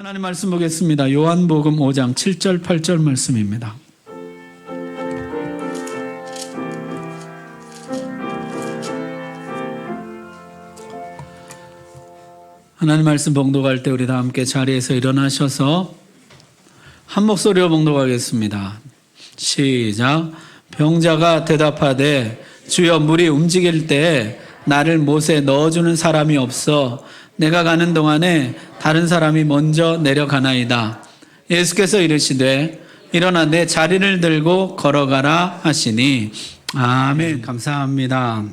하나님 말씀 보겠습니다. 요한복음 5장 7절 8절 말씀입니다. 하나님 말씀 봉독할 때 우리 다 함께 자리에서 일어나셔서 한 목소리로 봉독하겠습니다. 시작. 병자가 대답하되 주여 물이 움직일 때 나를 못에 넣어주는 사람이 없어 내가 가는 동안에 다른 사람이 먼저 내려가나이다. 예수께서 이르시되 일어나 내 자리를 들고 걸어가라 하시니 아멘. 감사합니다.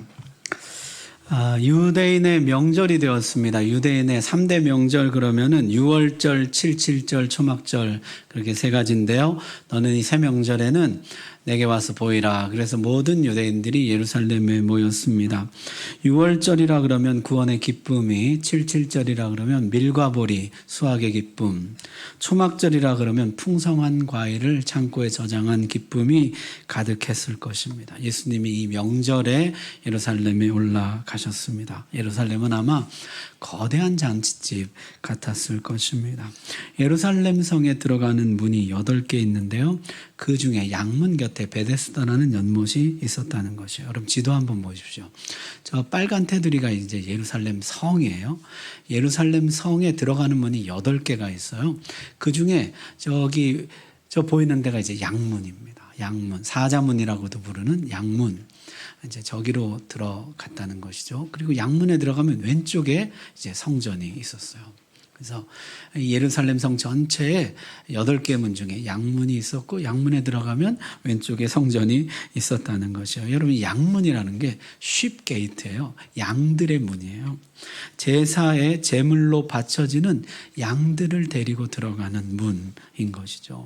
유대인의 명절이 되었습니다. 유대인의 3대 명절 그러면은 6월절, 77절, 초막절 그렇게 세 가지인데요. 너는 이 세 명절에는 내게 와서 보이라. 그래서 모든 유대인들이 예루살렘에 모였습니다. 6월절이라 그러면 구원의 기쁨이, 77절이라 그러면 밀과 보리, 수확의 기쁨, 초막절이라 그러면 풍성한 과일을 창고에 저장한 기쁨이 가득했을 것입니다. 예수님이 이 명절에 예루살렘에 올라가셨습니다. 예루살렘은 아마 거대한 잔치집 같았을 것입니다. 예루살렘 성에 들어가는 문이 8개 있는데요. 그 중에 양문 곁에 베데스다라는 연못이 있었다는 것이에요. 여러분 지도 한번 보십시오. 저 빨간 테두리가 이제 예루살렘 성이에요. 예루살렘 성에 들어가는 문이 8개가 있어요. 그 중에 저 보이는 데가 이제 양문입니다. 양문, 사자문이라고도 부르는 양문. 이제 저기로 들어갔다는 것이죠. 그리고 양문에 들어가면 왼쪽에 이제 성전이 있었어요. 그래서 예루살렘 성 전체에 8개 문 중에 양문이 있었고 양문에 들어가면 왼쪽에 성전이 있었다는 것이요. 여러분 양문이라는 게 쉽게이트예요. 양들의 문이에요. 제사에 제물로 바쳐지는 양들을 데리고 들어가는 문인 것이죠.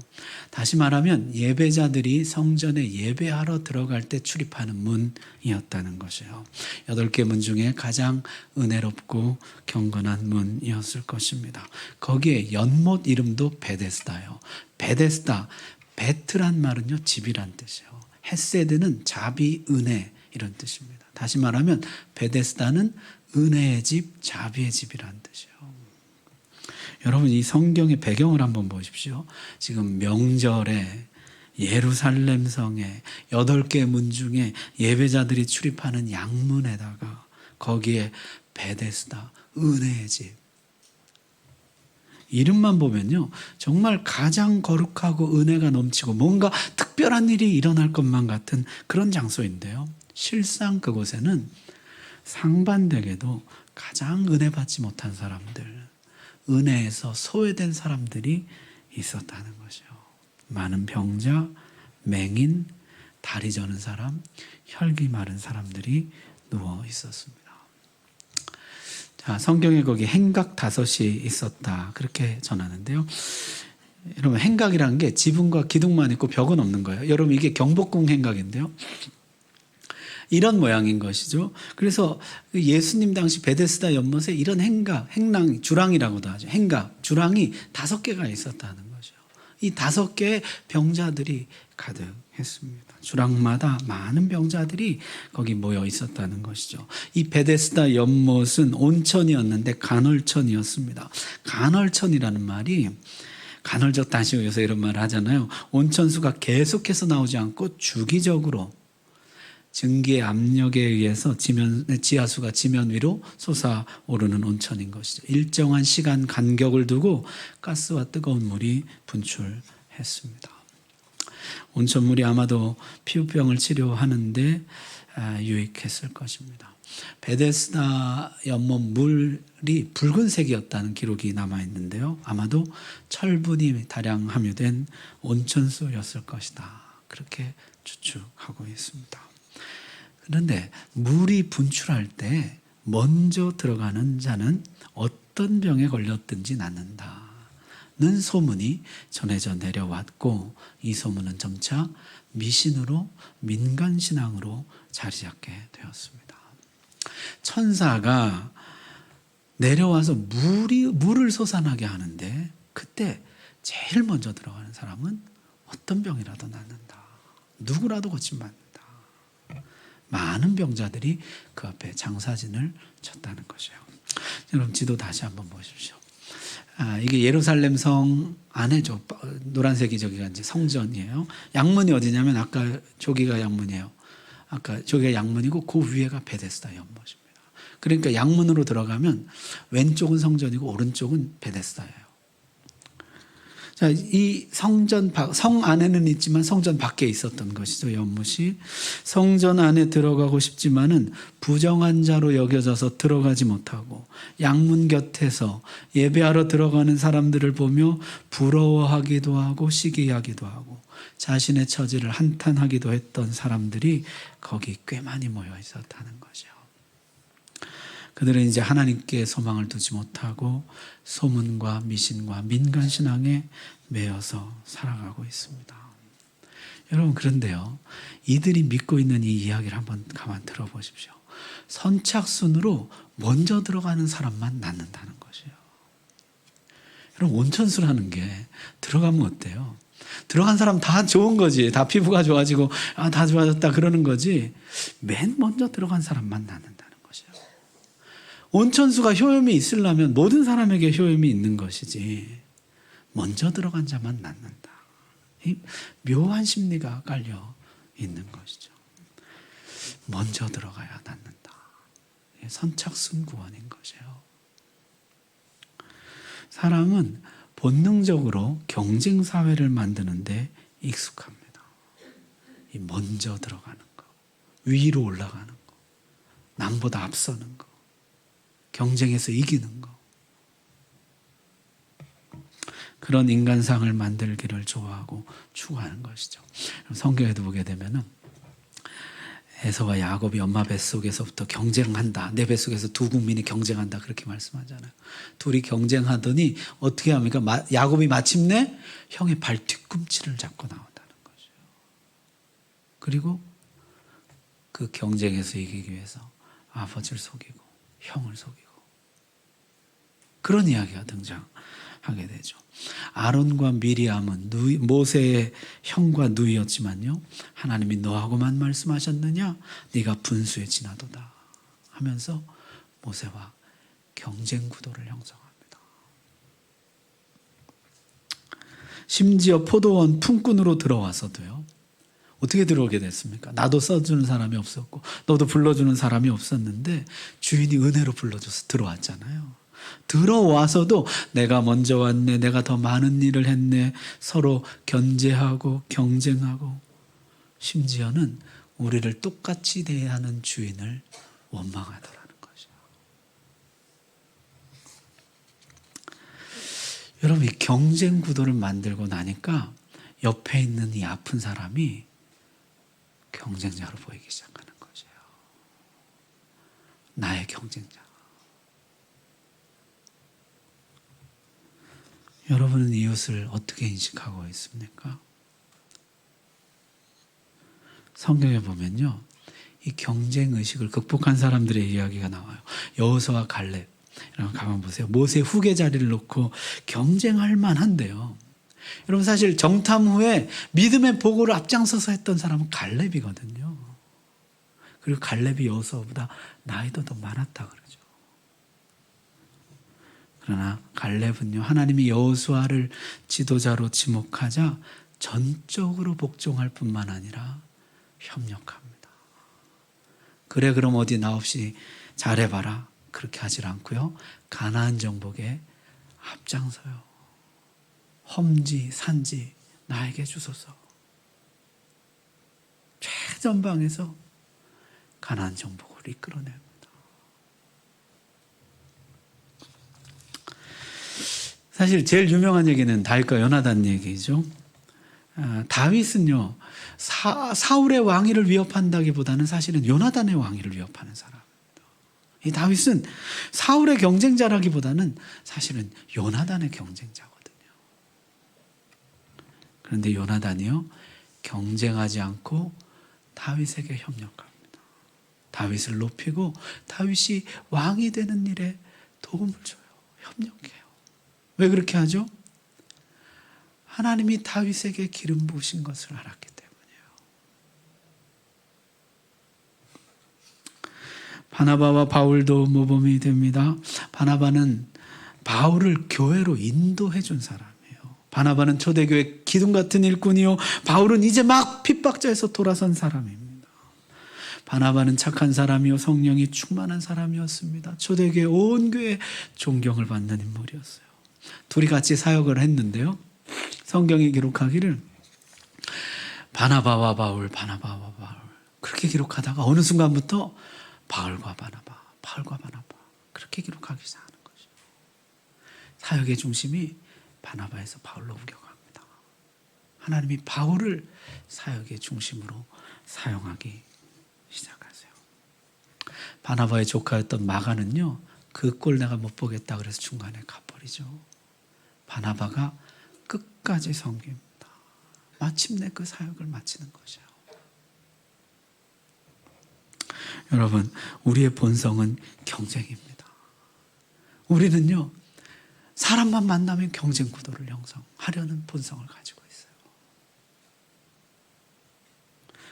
다시 말하면 예배자들이 성전에 예배하러 들어갈 때 출입하는 문이었다는 것이에요. 8개 문 중에 가장 은혜롭고 경건한 문이었을 것입니다. 거기에 연못 이름도 베데스다예요. 베데스다, 베트란 말은요 집이란 뜻이에요. 헤세드는 자비, 은혜 이런 뜻입니다. 다시 말하면 베데스다는 은혜의 집, 자비의 집이란 뜻이에요. 여러분 이 성경의 배경을 한번 보십시오. 지금 명절에 예루살렘 성에 8개 문 중에 예배자들이 출입하는 양문에다가 거기에 베데스다, 은혜의 집. 이름만 보면요 정말 가장 거룩하고 은혜가 넘치고 뭔가 특별한 일이 일어날 것만 같은 그런 장소인데요. 실상 그곳에는 상반되게도 가장 은혜 받지 못한 사람들, 은혜에서 소외된 사람들이 있었다는 것이요. 많은 병자, 맹인, 다리 저는 사람, 혈기 마른 사람들이 누워 있었습니다. 자, 성경에 거기 행각 5이 있었다 그렇게 전하는데요. 여러분 행각이라는 게 지붕과 기둥만 있고 벽은 없는 거예요. 여러분 이게 경복궁 행각인데요. 이런 모양인 것이죠. 그래서 예수님 당시 베데스다 연못에 이런 행각, 행랑, 주랑이라고도 하죠. 행각, 주랑이 5개가 있었다는 것이죠. 이 5개의 병자들이 가득했습니다. 주랑마다 많은 병자들이 거기 모여 있었다는 것이죠. 이 베데스다 연못은 온천이었는데 간헐천이었습니다. 간헐천이라는 말이 간헐적 단식을 위해서 이런 말을 하잖아요. 온천수가 계속해서 나오지 않고 주기적으로 증기의 압력에 의해서 지하수가 지면 위로 솟아오르는 온천인 것이죠. 일정한 시간 간격을 두고 가스와 뜨거운 물이 분출했습니다. 온천물이 아마도 피부병을 치료하는데 유익했을 것입니다. 베데스다 연못 물이 붉은색이었다는 기록이 남아있는데요. 아마도 철분이 다량 함유된 온천수였을 것이다. 그렇게 추측하고 있습니다. 그런데 물이 분출할 때 먼저 들어가는 자는 어떤 병에 걸렸든지 낫는다는 소문이 전해져 내려왔고 이 소문은 점차 미신으로 민간신앙으로 자리 잡게 되었습니다. 천사가 내려와서 물을 솟아나게 하는데 그때 제일 먼저 들어가는 사람은 어떤 병이라도 낫는다. 누구라도 고침받는다. 많은 병자들이 그 앞에 장사진을 쳤다는 것이에요. 여러분 지도 다시 한번 보십시오. 이게 예루살렘 성 안에죠. 노란색이 저기가 이제 성전이에요. 양문이 어디냐면 아까 저기가 양문이에요. 아까 저기가 양문이고 그 위에가 베데스다 연못입니다. 그러니까 양문으로 들어가면 왼쪽은 성전이고 오른쪽은 베데스다예요. 자, 이 성 안에는 있지만 성전 밖에 있었던 것이죠. 연못이 성전 안에 들어가고 싶지만은 부정한 자로 여겨져서 들어가지 못하고 양문 곁에서 예배하러 들어가는 사람들을 보며 부러워하기도 하고 시기하기도 하고 자신의 처지를 한탄하기도 했던 사람들이 거기 꽤 많이 모여 있었다는 거죠. 그들은 이제 하나님께 소망을 두지 못하고 소문과 미신과 민간 신앙에 매여서 살아가고 있습니다. 여러분, 그런데요, 이들이 믿고 있는 이 이야기를 한번 가만 들어보십시오. 선착순으로 먼저 들어가는 사람만 낳는다는 것이에요. 여러분, 온천수라는 게 들어가면 어때요? 들어간 사람 다 좋은 거지. 다 피부가 좋아지고 다 좋아졌다 그러는 거지. 맨 먼저 들어간 사람만 낳는다는 것이에요. 온천수가 효험이 있으려면 모든 사람에게 효험이 있는 것이지 먼저 들어간 자만 낳는다. 이 묘한 심리가 깔려 있는 것이죠. 먼저 들어가야 낳는다. 선착순 구원인 것이에요. 사람은 본능적으로 경쟁 사회를 만드는데 익숙합니다. 이 먼저 들어가는 거, 위로 올라가는 거, 남보다 앞서는 거, 경쟁에서 이기는 거. 그런 인간상을 만들기를 좋아하고 추구하는 것이죠. 성경에도 보게 되면은 에서와 야곱이 엄마 뱃속에서부터 경쟁한다. 내 뱃속에서 두 국민이 경쟁한다. 그렇게 말씀하잖아요. 둘이 경쟁하더니 어떻게 합니까? 야곱이 마침내 형의 발 뒤꿈치를 잡고 나온다는 거죠. 그리고 그 경쟁에서 이기기 위해서 아버지를 속이고 형을 속이고 그런 이야기가 등장하게 되죠. 아론과 미리암은 모세의 형과 누이였지만요, 하나님이 너하고만 말씀하셨느냐? 네가 분수에 지나도다 하면서 모세와 경쟁 구도를 형성합니다. 심지어 포도원 품꾼으로 들어와서도요, 어떻게 들어오게 됐습니까? 나도 써주는 사람이 없었고 너도 불러주는 사람이 없었는데 주인이 은혜로 불러줘서 들어왔잖아요. 들어와서도 내가 먼저 왔네, 내가 더 많은 일을 했네, 서로 견제하고 경쟁하고 심지어는 우리를 똑같이 대하는 주인을 원망하더라는 거죠. 여러분, 이 경쟁 구도를 만들고 나니까 옆에 있는 이 아픈 사람이 경쟁자로 보이기 시작하는 거죠. 나의 경쟁자. 여러분은 이웃을 어떻게 인식하고 있습니까? 성경에 보면요, 이 경쟁의식을 극복한 사람들의 이야기가 나와요. 여호수아와 갈렙, 가만 보세요. 모세 후계 자리를 놓고 경쟁할 만한데요. 여러분, 사실 정탐 후에 믿음의 보고를 앞장서서 했던 사람은 갈렙이거든요. 그리고 갈렙이 여호수아보다 나이도 더 많았다 그러죠. 그러나 갈렙은요, 하나님이 여호수아를 지도자로 지목하자 전적으로 복종할 뿐만 아니라 협력합니다. 그래, 그럼 어디 나 없이 잘해봐라, 그렇게 하질 않고요, 가나안 정복에 앞장서요. 험지 산지 나에게 주소서. 최전방에서 가나안 정복을 이끌어냅니다. 사실 제일 유명한 얘기는 다윗과 요나단 얘기죠. 다윗은요, 사울의 왕위를 위협한다기보다는 사실은 요나단의 왕위를 위협하는 사람입니다. 이 다윗은 사울의 경쟁자라기보다는 사실은 요나단의 경쟁자거든요. 그런데 요나단이요, 경쟁하지 않고 다윗에게 협력합니다. 다윗을 높이고 다윗이 왕이 되는 일에 도움을 줘요. 협력해요. 왜 그렇게 하죠? 하나님이 다윗에게 기름 부으신 것을 알았기 때문이에요. 바나바와 바울도 모범이 됩니다. 바나바는 바울을 교회로 인도해 준 사람이에요. 바나바는 초대교회 기둥 같은 일꾼이요, 바울은 이제 막 핍박자에서 돌아선 사람입니다. 바나바는 착한 사람이요, 성령이 충만한 사람이었습니다. 초대교회 온 교회 존경을 받는 인물이었어요. 둘이 같이 사역을 했는데요, 성경이 기록하기를 바나바와 바울, 바나바와 바울 그렇게 기록하다가 어느 순간부터 바울과 바나바, 바울과 바나바 그렇게 기록하기 시작하는 거죠. 사역의 중심이 바나바에서 바울로 옮겨갑니다. 하나님이 바울을 사역의 중심으로 사용하기 시작하세요. 바나바의 조카였던 마가는요, 그 꼴 내가 못 보겠다 그래서 중간에 가버리죠. 바나바가 끝까지 섬깁니다. 마침내 그 사역을 마치는 것이에요. 여러분, 우리의 본성은 경쟁입니다. 우리는요, 사람만 만나면 경쟁 구도를 형성하려는 본성을 가지고 있어요.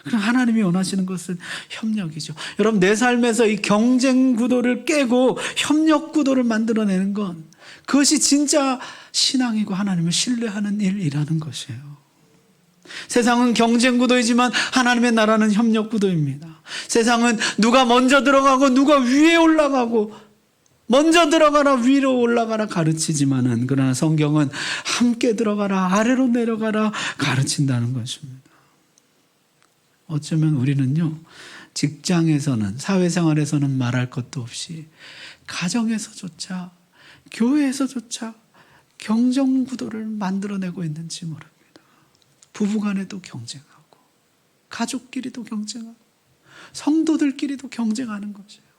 그럼 하나님이 원하시는 것은 협력이죠. 여러분, 내 삶에서 이 경쟁 구도를 깨고 협력 구도를 만들어내는 건 그것이 진짜 신앙이고 하나님을 신뢰하는 일이라는 것이에요. 세상은 경쟁 구도이지만 하나님의 나라는 협력 구도입니다. 세상은 누가 먼저 들어가고 누가 위에 올라가고 먼저 들어가라 위로 올라가라 가르치지만은, 그러나 성경은 함께 들어가라 아래로 내려가라 가르친다는 것입니다. 어쩌면 우리는요, 직장에서는, 사회생활에서는 말할 것도 없이 가정에서조차 교회에서조차 경쟁 구도를 만들어내고 있는지 모릅니다. 부부간에도 경쟁하고 가족끼리도 경쟁하고 성도들끼리도 경쟁하는 것이에요.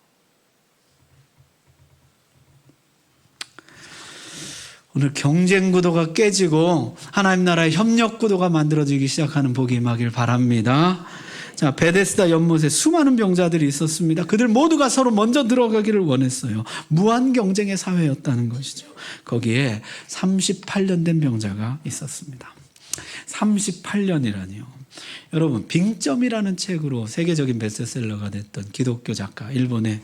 오늘 경쟁 구도가 깨지고 하나님 나라의 협력 구도가 만들어지기 시작하는 복이 임하길 바랍니다. 자, 베데스다 연못에 수많은 병자들이 있었습니다. 그들 모두가 서로 먼저 들어가기를 원했어요. 무한 경쟁의 사회였다는 것이죠. 거기에 38년 된 병자가 있었습니다. 38년이라니요. 여러분, 빙점이라는 책으로 세계적인 베스트셀러가 됐던 기독교 작가, 일본의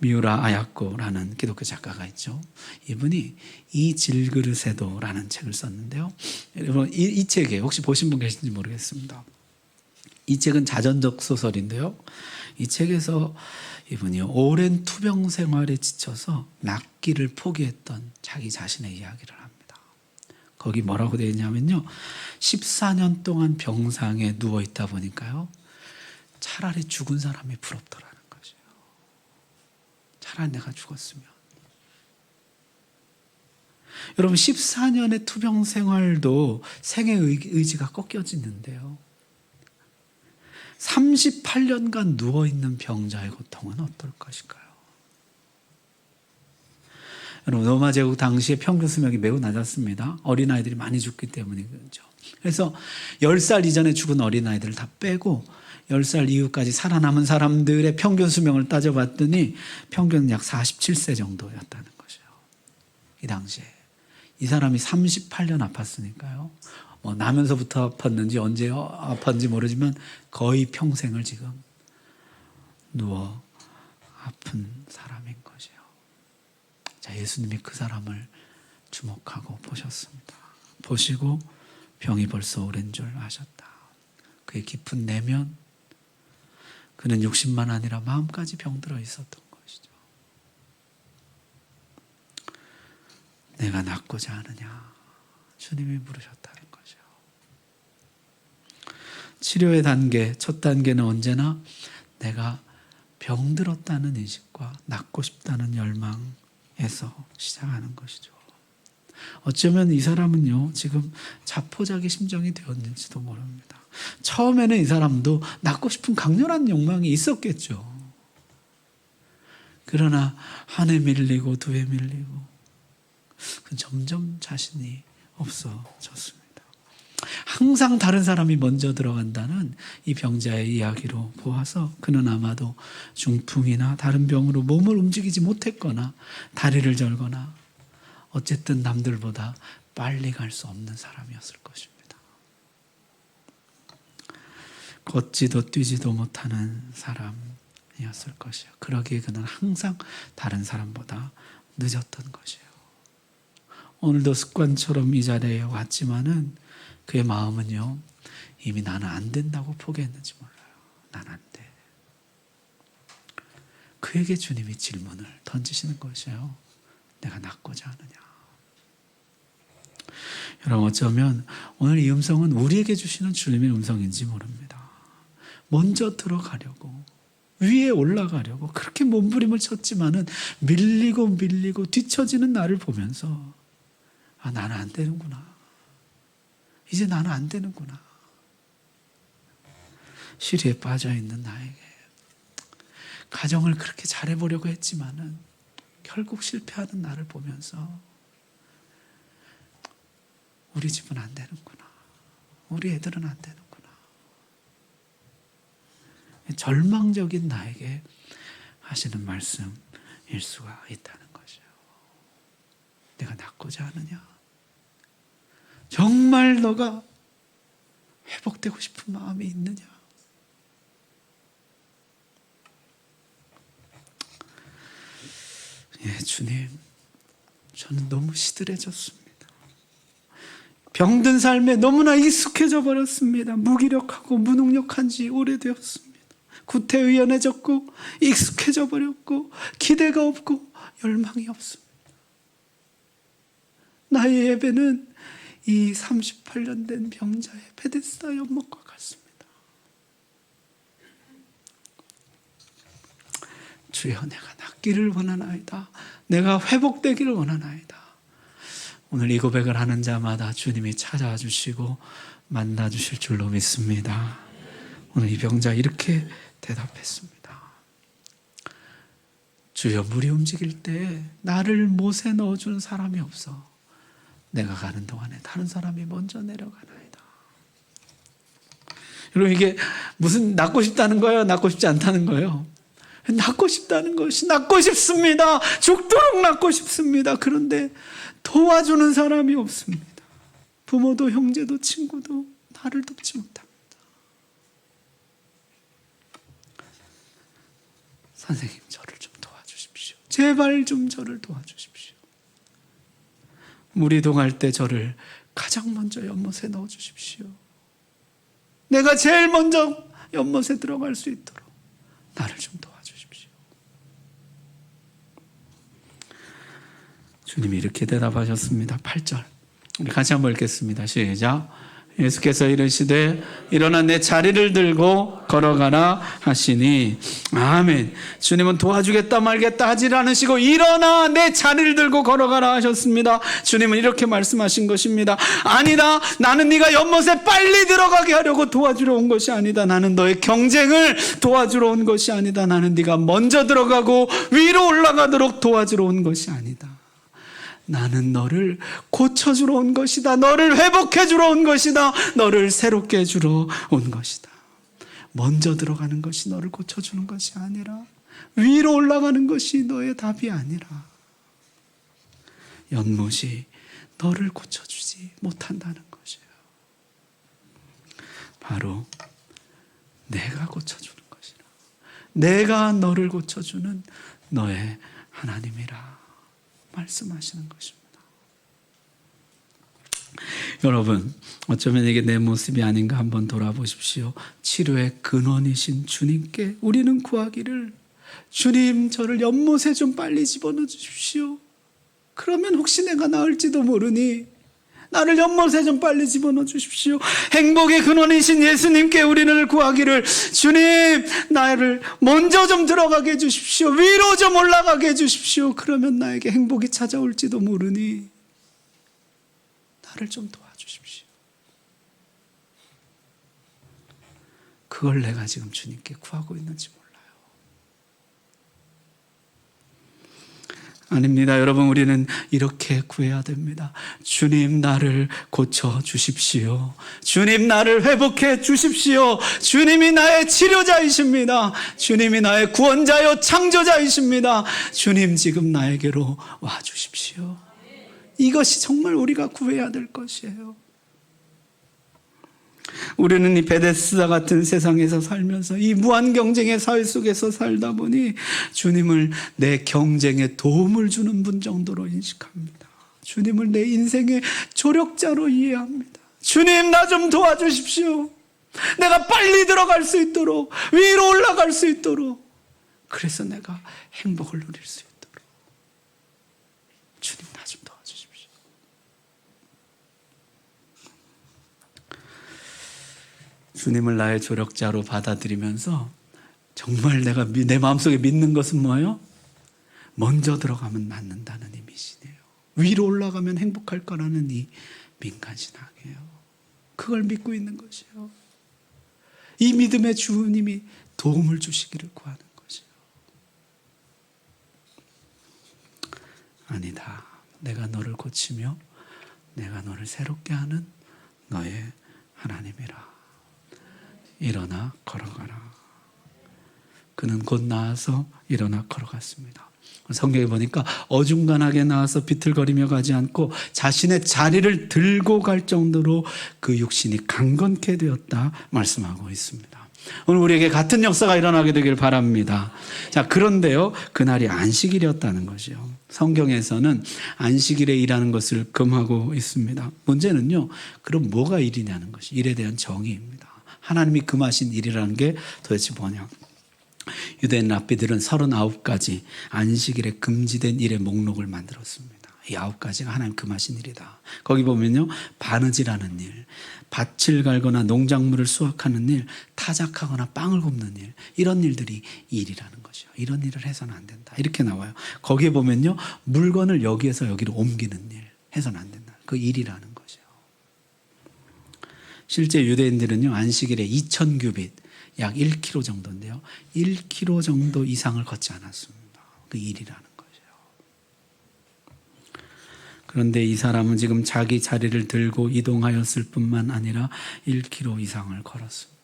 미우라 아야코라는 기독교 작가가 있죠. 이분이 이 질그릇에도라는 책을 썼는데요. 여러분, 이 책에 혹시 보신 분 계신지 모르겠습니다. 이 책은 자전적 소설인데요. 이 책에서 이분이 오랜 투병 생활에 지쳐서 낫기를 포기했던 자기 자신의 이야기를 합니다. 거기 뭐라고 되어 있냐면요, 14년 동안 병상에 누워있다 보니까요, 차라리 죽은 사람이 부럽더라는 거죠. 차라리 내가 죽었으면. 여러분, 14년의 투병 생활도 생의 의지가 꺾여지는데요, 38년간 누워있는 병자의 고통은 어떨 것일까요? 여러분, 로마 제국 당시에 평균 수명이 매우 낮았습니다. 어린아이들이 많이 죽기 때문이죠. 그래서 10살 이전에 죽은 어린아이들을 다 빼고 10살 이후까지 살아남은 사람들의 평균 수명을 따져봤더니 평균 약 47세 정도였다는 것이에요. 이 당시에. 이 사람이 38년 아팠으니까요. 뭐 나면서부터 아팠는지 언제 아팠는지 모르지만 거의 평생을 지금 누워 아픈 사람인 것이에요. 자, 예수님이 그 사람을 주목하고 보셨습니다. 보시고 병이 벌써 오랜 줄 아셨다. 그의 깊은 내면, 그는 육신만 아니라 마음까지 병들어 있었던 것이죠. 내가 낫고자 하느냐, 주님이 물으셨다는 거죠. 치료의 단계, 첫 단계는 언제나 내가 병들었다는 인식과 낫고 싶다는 열망에서 시작하는 것이죠. 어쩌면 이 사람은요, 지금 자포자기 심정이 되었는지도 모릅니다. 처음에는 이 사람도 낫고 싶은 강렬한 욕망이 있었겠죠. 그러나 한 해 밀리고 두 해 밀리고 점점 자신이 없어졌습니다. 항상 다른 사람이 먼저 들어간다는 이 병자의 이야기로 보아서 그는 아마도 중풍이나 다른 병으로 몸을 움직이지 못했거나 다리를 절거나 어쨌든 남들보다 빨리 갈 수 없는 사람이었을 것입니다. 걷지도 뛰지도 못하는 사람이었을 것이에요. 그러기에 그는 항상 다른 사람보다 늦었던 것이에요. 오늘도 습관처럼 이 자리에 왔지만은 그의 마음은요, 이미 나는 안 된다고 포기했는지 몰라요. 난 안 돼. 그에게 주님이 질문을 던지시는 것이에요. 내가 낫고자 하느냐. 여러분, 어쩌면 오늘 이 음성은 우리에게 주시는 주님의 음성인지 모릅니다. 먼저 들어가려고, 위에 올라가려고 그렇게 몸부림을 쳤지만은 밀리고 뒤처지는 나를 보면서 나는 안 되는구나. 이제 나는 안 되는구나. 시리에 빠져있는 나에게 가정을 그렇게 잘해보려고 했지만은 결국 실패하는 나를 보면서 우리 집은 안 되는구나. 우리 애들은 안 되는구나. 절망적인 나에게 하시는 말씀일 수가 있다는 것이요. 내가 낫고자 하느냐? 정말 너가 회복되고 싶은 마음이 있느냐? 예, 주님, 저는 너무 시들해졌습니다. 병든 삶에 너무나 익숙해져 버렸습니다. 무기력하고 무능력한 지 오래되었습니다. 구태의연해졌고 익숙해져 버렸고 기대가 없고 열망이 없습니다. 나의 예배는 이 38년 된 병자의 베데스다 연못과 같습니다. 주여, 내가 낫기를 원하나이다. 내가 회복되기를 원하나이다. 오늘 이 고백을 하는 자마다 주님이 찾아와 주시고 만나 주실 줄로 믿습니다. 오늘 이 병자 이렇게 대답했습니다. 주여, 물이 움직일 때 나를 못에 넣어주는 사람이 없어. 내가 가는 동안에 다른 사람이 먼저 내려가나이다. 여러분, 이게 무슨 낫고 싶다는 거예요? 낫고 싶지 않다는 거예요? 낫고 싶다는 것이, 낫고 싶습니다. 죽도록 낫고 싶습니다. 그런데 도와주는 사람이 없습니다. 부모도 형제도 친구도 나를 돕지 못합니다. 선생님, 저를 좀 도와주십시오. 제발 좀 저를 도와주십시오. 물이 동할 때 저를 가장 먼저 연못에 넣어주십시오. 내가 제일 먼저 연못에 들어갈 수 있도록 나를 좀 도와주십시오. 주님이 이렇게 대답하셨습니다. 8절 우리 같이 한번 읽겠습니다. 시작. 예수께서 이르시되 일어나 내 자리를 들고 걸어가라 하시니, 아멘. 주님은 도와주겠다 말겠다 하지 않으시고 일어나 내 자리를 들고 걸어가라 하셨습니다. 주님은 이렇게 말씀하신 것입니다. 아니다, 나는 네가 연못에 빨리 들어가게 하려고 도와주러 온 것이 아니다. 나는 너의 경쟁을 도와주러 온 것이 아니다. 나는 네가 먼저 들어가고 위로 올라가도록 도와주러 온 것이 아니다. 나는 너를 고쳐주러 온 것이다. 너를 회복해주러 온 것이다. 너를 새롭게 해주러 온 것이다. 먼저 들어가는 것이 너를 고쳐주는 것이 아니라, 위로 올라가는 것이 너의 답이 아니라, 연못이 너를 고쳐주지 못한다는 것이에요. 바로 내가 고쳐주는 것이라, 내가 너를 고쳐주는 너의 하나님이라 말씀하시는 것입니다. 여러분, 어쩌면 이게 내 모습이 아닌가 한번 돌아보십시오. 치료의 근원이신 주님께 우리는 구하기를, 주님, 저를 연못에 좀 빨리 집어넣어 주십시오. 그러면 혹시 내가 나을지도 모르니 나를 연못에 좀 빨리 집어넣어 주십시오. 행복의 근원이신 예수님께 우리를 구하기를, 주님, 나를 먼저 좀 들어가게 해주십시오. 위로 좀 올라가게 해주십시오. 그러면 나에게 행복이 찾아올지도 모르니 나를 좀 도와주십시오. 그걸 내가 지금 주님께 구하고 있는지 몰라요. 아닙니다. 여러분, 우리는 이렇게 구해야 됩니다. 주님, 나를 고쳐 주십시오. 주님, 나를 회복해 주십시오. 주님이 나의 치료자이십니다. 주님이 나의 구원자요 창조자이십니다. 주님, 지금 나에게로 와 주십시오. 이것이 정말 우리가 구해야 될 것이에요. 우리는 이 베데스다 같은 세상에서 살면서 이 무한 경쟁의 사회 속에서 살다 보니 주님을 내 경쟁에 도움을 주는 분 정도로 인식합니다. 주님을 내 인생의 조력자로 이해합니다. 주님, 나 좀 도와주십시오. 내가 빨리 들어갈 수 있도록, 위로 올라갈 수 있도록, 그래서 내가 행복을 누릴 수 있도록 주님, 나 좀 도와주십시오. 주님을 나의 조력자로 받아들이면서 정말 내가 내 마음속에 믿는 것은 뭐예요? 먼저 들어가면 낫는다는 이 미신이에요. 위로 올라가면 행복할 거라는 이 민간신학이에요. 그걸 믿고 있는 것이에요. 이 믿음의 주님이 도움을 주시기를 구하는 것이에요. 아니다. 내가 너를 고치며 내가 너를 새롭게 하는 너의 하나님이라. 일어나 걸어가라. 그는 곧 나와서 일어나 걸어갔습니다. 성경에 보니까 어중간하게 나와서 비틀거리며 가지 않고 자신의 자리를 들고 갈 정도로 그 육신이 강건케 되었다 말씀하고 있습니다. 오늘 우리에게 같은 역사가 일어나게 되길 바랍니다. 자, 그런데요, 그날이 안식일이었다는 것이요. 성경에서는 안식일에 일하는 것을 금하고 있습니다. 문제는요, 그럼 뭐가 일이냐는 것이 일에 대한 정의입니다. 하나님이 금하신 일이라는 게 도대체 뭐냐? 유대인 랍비들은 39가지 안식일에 금지된 일의 목록을 만들었습니다. 이 9가지가 하나님 금하신 일이다. 거기 보면요, 바느질하는 일, 밭을 갈거나 농작물을 수확하는 일, 타작하거나 빵을 굽는 일, 이런 일들이 일이라는 것이요. 이런 일을 해서는 안 된다. 이렇게 나와요. 거기에 보면요, 물건을 여기에서 여기로 옮기는 일, 해서는 안 된다. 그 일이라는 것이요. 실제 유대인들은요, 안식일에 2000규빗, 약 1km 정도인데요. 1km 정도 이상을 걷지 않았습니다. 그 일이라는 거죠. 그런데 이 사람은 지금 자기 자리를 들고 이동하였을 뿐만 아니라 1km 이상을 걸었습니다.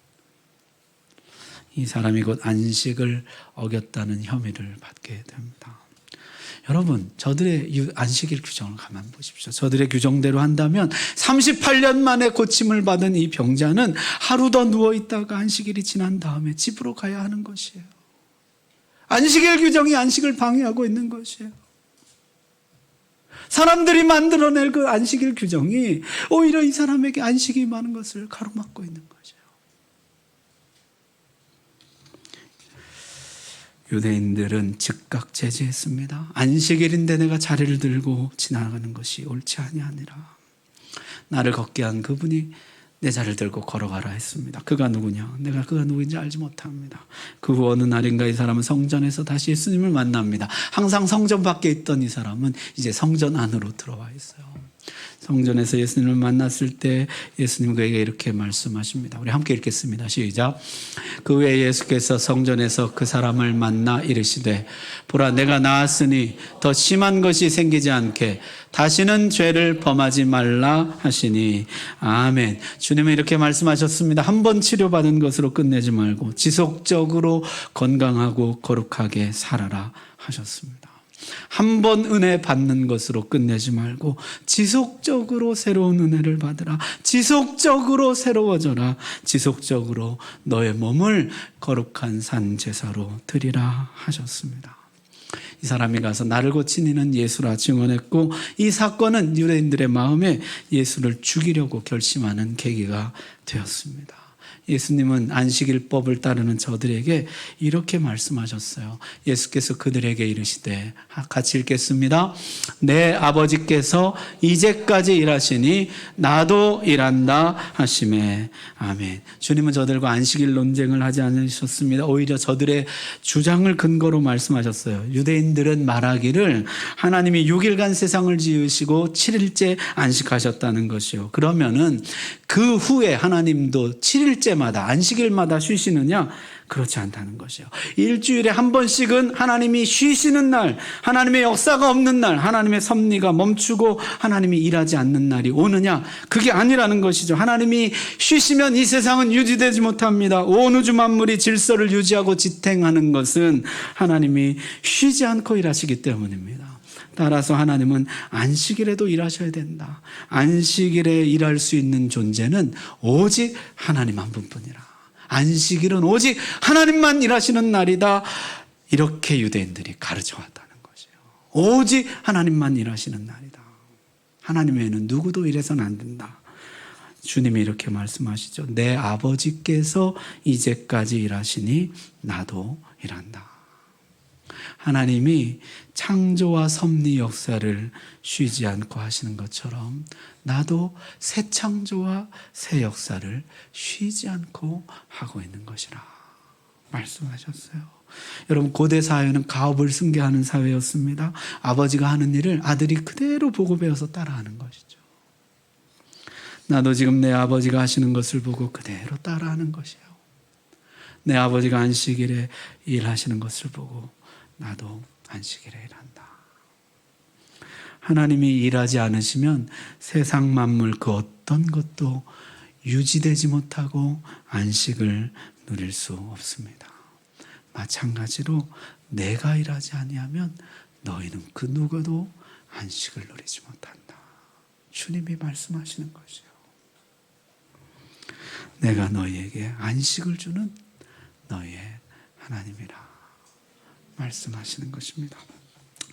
이 사람이 곧 안식을 어겼다는 혐의를 받게 됩니다. 여러분, 저들의 안식일 규정을 가만 보십시오. 저들의 규정대로 한다면 38년 만에 고침을 받은 이 병자는 하루 더 누워있다가 안식일이 지난 다음에 집으로 가야 하는 것이에요. 안식일 규정이 안식을 방해하고 있는 것이에요. 사람들이 만들어낼 그 안식일 규정이 오히려 이 사람에게 안식이 많은 것을 가로막고 있는 것이에요. 유대인들은 즉각 제지했습니다. 안식일인데 내가 자리를 들고 지나가는 것이 옳지 아니하니라. 나를 걷게 한 그분이 내 자리를 들고 걸어가라 했습니다. 그가 누구냐? 내가 그가 누구인지 알지 못합니다. 그 후 어느 날인가 이 사람은 성전에서 다시 예수님을 만납니다. 항상 성전 밖에 있던 이 사람은 이제 성전 안으로 들어와 있어요. 성전에서 예수님을 만났을 때 예수님 그에게 이렇게 말씀하십니다. 우리 함께 읽겠습니다. 시작. 그 후에 예수께서 성전에서 그 사람을 만나 이르시되 보라, 내가 나았으니 더 심한 것이 생기지 않게 다시는 죄를 범하지 말라 하시니. 아멘. 주님은 이렇게 말씀하셨습니다. 한 번 치료받은 것으로 끝내지 말고 지속적으로 건강하고 거룩하게 살아라 하셨습니다. 한 번 은혜 받는 것으로 끝내지 말고 지속적으로 새로운 은혜를 받으라. 지속적으로 새로워져라. 지속적으로 너의 몸을 거룩한 산 제사로 드리라 하셨습니다. 이 사람이 가서 나를 고친 이는 예수라 증언했고, 이 사건은 유대인들의 마음에 예수를 죽이려고 결심하는 계기가 되었습니다. 예수님은 안식일법을 따르는 저들에게 이렇게 말씀하셨어요. 예수께서 그들에게 이르시되, 같이 읽겠습니다. 내 아버지께서 이제까지 일하시니 나도 일한다 하시매. 아멘. 주님은 저들과 안식일 논쟁을 하지 않으셨습니다. 오히려 저들의 주장을 근거로 말씀하셨어요. 유대인들은 말하기를 하나님이 6일간 세상을 지으시고 7일째 안식하셨다는 것이요. 그러면은 그 후에 하나님도 7일째 마다 안식일마다 쉬시느냐? 그렇지 않다는 것이요. 일주일에 한 번씩은 하나님이 쉬시는 날, 하나님의 역사가 없는 날, 하나님의 섭리가 멈추고 하나님이 일하지 않는 날이 오느냐? 그게 아니라는 것이죠. 하나님이 쉬시면 이 세상은 유지되지 못합니다. 온 우주 만물이 질서를 유지하고 지탱하는 것은 하나님이 쉬지 않고 일하시기 때문입니다. 따라서 하나님은 안식일에도 일하셔야 된다. 안식일에 일할 수 있는 존재는 오직 하나님 한 분뿐이라. 안식일은 오직 하나님만 일하시는 날이다. 이렇게 유대인들이 가르쳐 왔다는 것이에요. 오직 하나님만 일하시는 날이다. 하나님 외에는 누구도 이래서는 안 된다. 주님이 이렇게 말씀하시죠. 내 아버지께서 이제까지 일하시니 나도 일한다. 하나님이 창조와 섭리 역사를 쉬지 않고 하시는 것처럼 나도 새 창조와 새 역사를 쉬지 않고 하고 있는 것이라 말씀하셨어요. 여러분, 고대 사회는 가업을 승계하는 사회였습니다. 아버지가 하는 일을 아들이 그대로 보고 배워서 따라하는 것이죠. 나도 지금 내 아버지가 하시는 것을 보고 그대로 따라하는 것이에요. 내 아버지가 안식일에 일하시는 것을 보고 나도 안식일에 일한다. 하나님이 일하지 않으시면 세상 만물 그 어떤 것도 유지되지 못하고 안식을 누릴 수 없습니다. 마찬가지로 내가 일하지 아니하면 너희는 그 누구도 안식을 누리지 못한다. 주님이 말씀하시는 것이요. 내가 너희에게 안식을 주는 너희의 하나님이라 말씀하시는 것입니다.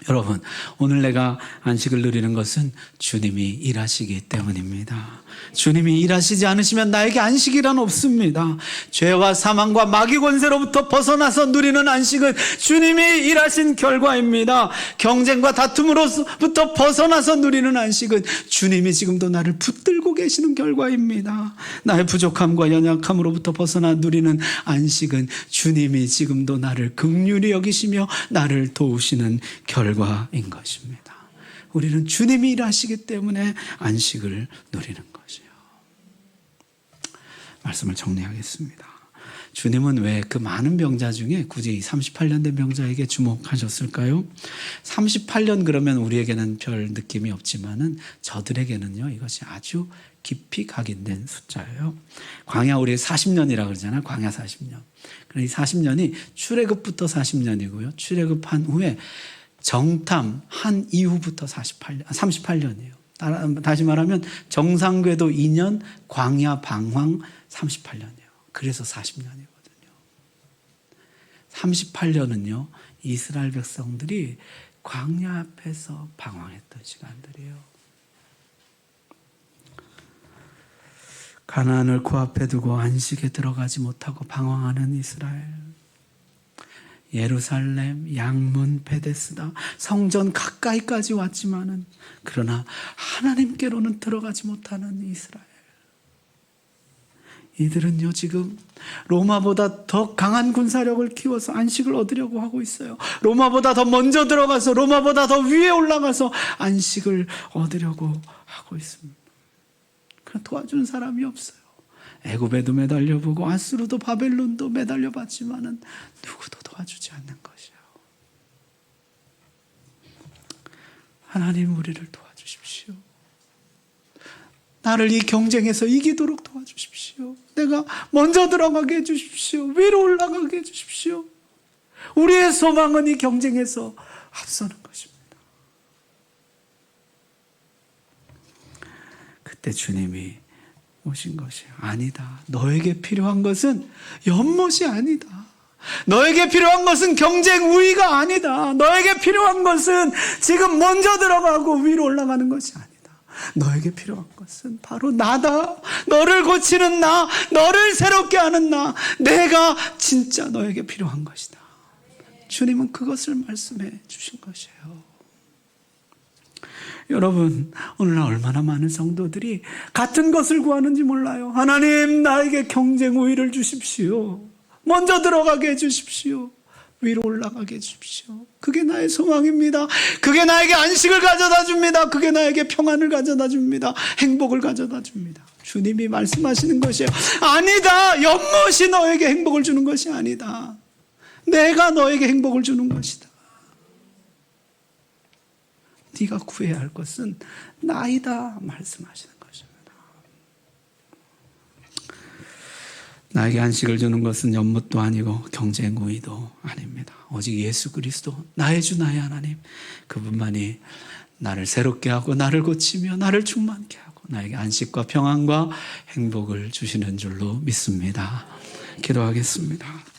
여러분, 오늘 내가 안식을 누리는 것은 주님이 일하시기 때문입니다. 주님이 일하시지 않으시면 나에게 안식이란 없습니다. 죄와 사망과 마귀 권세로부터 벗어나서 누리는 안식은 주님이 일하신 결과입니다. 경쟁과 다툼으로부터 벗어나서 누리는 안식은 주님이 지금도 나를 붙들고 계시는 결과입니다. 나의 부족함과 연약함으로부터 벗어나 누리는 안식은 주님이 지금도 나를 긍휼히 여기시며 나를 도우시는 결과인 것입니다. 우리는 주님이 일하시기 때문에 안식을 누리는 것이에요. 말씀을 정리하겠습니다. 주님은 왜 그 많은 병자 중에 굳이 38년 된 병자에게 주목하셨을까요? 38년 그러면 우리에게는 별 느낌이 없지만은 저들에게는요, 이것이 아주 깊이 각인된 숫자예요. 광야 우리 40년이라고 그러잖아요. 광야 40년. 그러니 40년이 출애굽부터 40년이고요. 출애굽한 후에 정탐한 이후부터 38년이에요. 다시 말하면 정상궤도 2년, 광야 방황 38년이에요. 그래서 40년이거든요. 38년은요, 이스라엘 백성들이 광야 앞에서 방황했던 시간들이에요. 가나안을 코앞에 두고 안식에 들어가지 못하고 방황하는 이스라엘. 예루살렘, 양문, 베데스다, 성전 가까이까지 왔지만은 그러나 하나님께로는 들어가지 못하는 이스라엘. 이들은요, 지금 로마보다 더 강한 군사력을 키워서 안식을 얻으려고 하고 있어요. 로마보다 더 먼저 들어가서, 로마보다 더 위에 올라가서 안식을 얻으려고 하고 있습니다. 그러나 도와준 사람이 없어요. 애굽에도 매달려보고 아수르도 바벨론도 매달려봤지만은 누구도 도와주지 않는 것이에요. 하나님, 우리를 도와주십시오. 나를 이 경쟁에서 이기도록 도와주십시오. 내가 먼저 들어가게 해주십시오. 위로 올라가게 해주십시오. 우리의 소망은 이 경쟁에서 앞서는 것입니다. 그때 주님이 오신 것이 아니다. 너에게 필요한 것은 연못이 아니다. 너에게 필요한 것은 경쟁 우위가 아니다. 너에게 필요한 것은 지금 먼저 들어가고 위로 올라가는 것이 아니다. 너에게 필요한 것은 바로 나다. 너를 고치는 나, 너를 새롭게 하는 나, 내가 진짜 너에게 필요한 것이다. 주님은 그것을 말씀해 주신 것이에요. 여러분, 오늘날 얼마나 많은 성도들이 같은 것을 구하는지 몰라요. 하나님, 나에게 경쟁 우위를 주십시오. 먼저 들어가게 해주십시오. 위로 올라가게 해주십시오. 그게 나의 소망입니다. 그게 나에게 안식을 가져다 줍니다. 그게 나에게 평안을 가져다 줍니다. 행복을 가져다 줍니다. 주님이 말씀하시는 것이에요. 아니다. 연못이 너에게 행복을 주는 것이 아니다. 내가 너에게 행복을 주는 것이다. 네가 구해야 할 것은 나이다 말씀하시는 것입니다. 나에게 안식을 주는 것은 연못도 아니고 경쟁 우위도 아닙니다. 오직 예수 그리스도, 나의 주 나의 하나님, 그분만이 나를 새롭게 하고 나를 고치며 나를 충만케 하고 나에게 안식과 평안과 행복을 주시는 줄로 믿습니다. 기도하겠습니다.